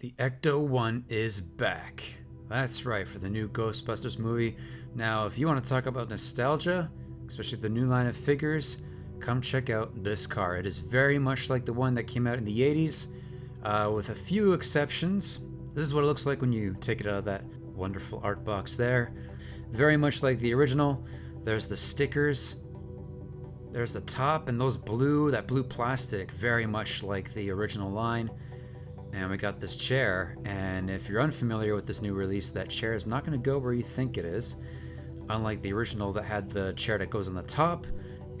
The Ecto 1 is back. That's right, for the new Ghostbusters movie. Now, if you want to talk about nostalgia, especially the new line of figures, come check out this car. It is very much like the one that came out in the 80s, with a few exceptions. This is what it looks like when you take it out of that wonderful art box there. Very much like the original. There's the stickers. There's the top and that blue plastic, very much like the original line. And we got this chair, and if you're unfamiliar with this new release, that chair is not going to go where you think it is. Unlike the original that had the chair that goes on the top,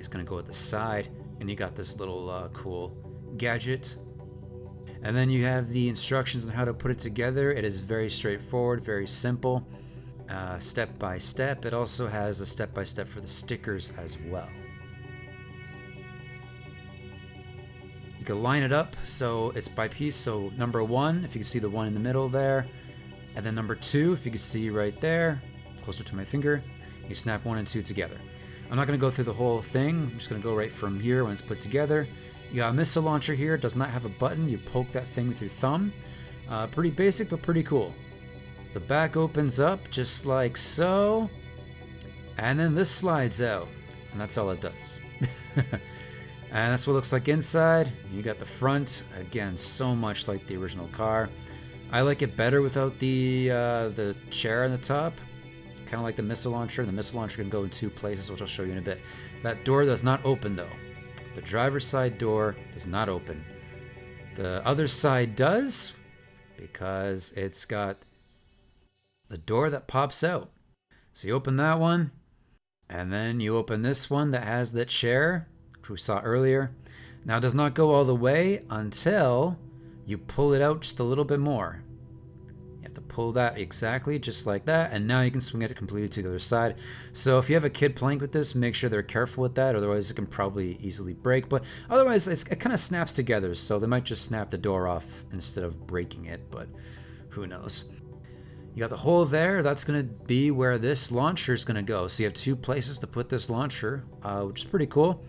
it's going to go at the side, and you got this little cool gadget. And then you have the instructions on how to put it together. It is very straightforward, very simple, step by step. It also has a step by step for the stickers as well. You can line it up so it's by piece. So number 1, if you can see the one in the middle there, and then number 2, if you can see right there, closer to my finger, you snap 1 and 2 together. I'm not going to go through the whole thing. I'm just going to go right from here when it's put together. You got a missile launcher here. It does not have a button. You poke that thing with your thumb. Pretty basic, but pretty cool. The back opens up just like so, and then this slides out, and that's all it does. And that's what it looks like inside. You got the front, again, so much like the original car. I like it better without the chair on the top, kind of like the missile launcher. The missile launcher can go in 2 places, which I'll show you in a bit. That door does not open though. The driver's side door does not open. The other side does, because it's got the door that pops out. So you open that one, and then you open this one that has the chair, which we saw earlier. Now it does not go all the way until you pull it out just a little bit more. You have to pull that exactly just like that, and now you can swing it completely to the other side. So if you have a kid playing with this, make sure they're careful with that, otherwise it can probably easily break. But otherwise it kind of snaps together, so they might just snap the door off instead of breaking it, but who knows. You got the hole there. That's going to be where this launcher is going to go. So you have 2 places to put this launcher, which is pretty cool.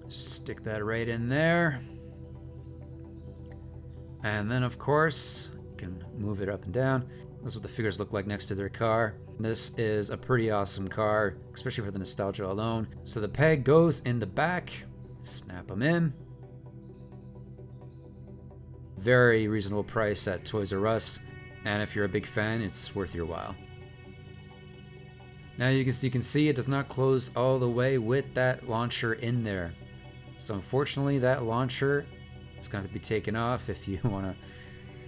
Stick that right in there. And then, of course, you can move it up and down. This is what the figures look like next to their car. This is a pretty awesome car, especially for the nostalgia alone. So the peg goes in the back. Snap them in. Very reasonable price at Toys R Us. And if you're a big fan, it's worth your while. Now you can see it does not close all the way with that launcher in there. So unfortunately, that launcher is going to have to be taken off if you want to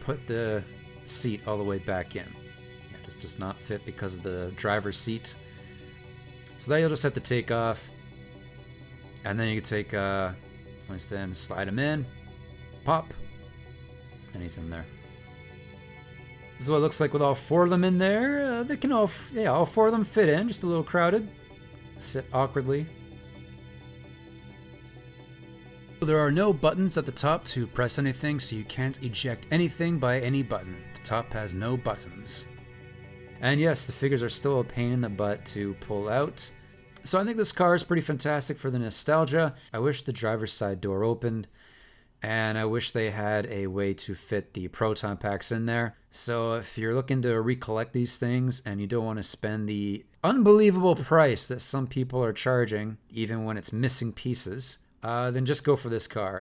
put the seat all the way back in. It just does not fit because of the driver's seat. So that you'll just have to take off. And then you can take, then slide him in, pop, and he's in there. This is what it looks like with all 4 of them in there. They can all 4 of them fit in, just a little crowded. Sit awkwardly. There are no buttons at the top to press anything, so you can't eject anything by any button. The top has no buttons. And yes, the figures are still a pain in the butt to pull out. So I think this car is pretty fantastic for the nostalgia. I wish the driver's side door opened, and I wish they had a way to fit the proton packs in there. So if you're looking to recollect these things and you don't want to spend the unbelievable price that some people are charging, even when it's missing pieces, then just go for this car.